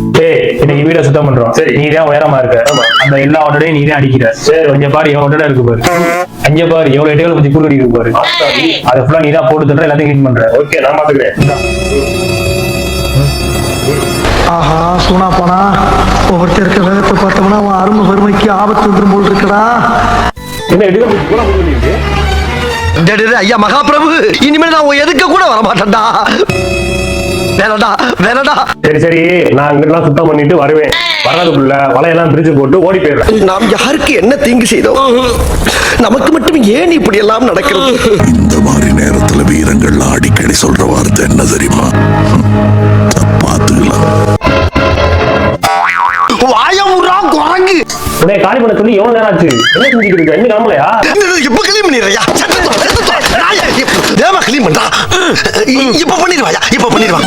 இன்னைக்கு வீட சுத்தம் பண்றோம். சரி. நீ தான் உயரமா இருக்க. அந்த எல்லா ஒட்டடையும் நீ தான் அடிக்கிற. சரி. கொஞ்சம் பாரு எவ்வளவு ஒட்டடை இருக்கு பாரு. அஞ்ச பாரு எவ்வளவு எட்டைகள் கொஞ்சம் கூடு இருக்கு பாரு. அதை ஃபுல்லா நீ தான் போட்டு தர, எல்லாத்தையும் கிளீன் பண்ற. ஓகே, நான் பாத்துக்கிறேன். ஆஹா சூனா போனா ஒவ்வொருத்தர் இருக்க வேகத்தை பார்த்தோம்னா அவன் அருமை வறுமைக்கு ஆபத்து வந்துடும் போல் இருக்கடா. என்ன எடுக்க கூட முடியுது? ஐயா மகாபிரபு, இனிமேல் நான் எதுக்க கூட வர மாட்டேன்டா. வேணடா வேணடா. சரி சரி, நான் இங்கெல்லாம் சுத்தம் பண்ணிட்டு வருவேன். வர்றதுக்குள்ள வலையெல்லாம் பிரிச்சு போட்டு ஓடி போயிடுறேன். நாம் யாருக்கு என்ன தீங்கு செய்தோம்? நமக்கு மட்டும் ஏன் இப்படி எல்லாம் நடக்கிறது? இந்த மாதிரி நேரத்துல வீரங்கள்லாம் அடிக்கடி சொல்ற வார்த்தை என்ன தெரியுமா? பாத்துக்கலாம். வாயமுறா குரங்கு. உடனே காலி பண்ண சொல்லி எவ்வளவு நேரம் ஆச்சு? என்ன செஞ்சுட்டு இருக்க? இன்னும் கிளம்பலையா? இப்ப கிளீன் பண்ணிடுறியா? தேவ கிளீன் பண்றா. இப்ப பண்ணிடுவாயா? இப்ப பண்ணிடுவா.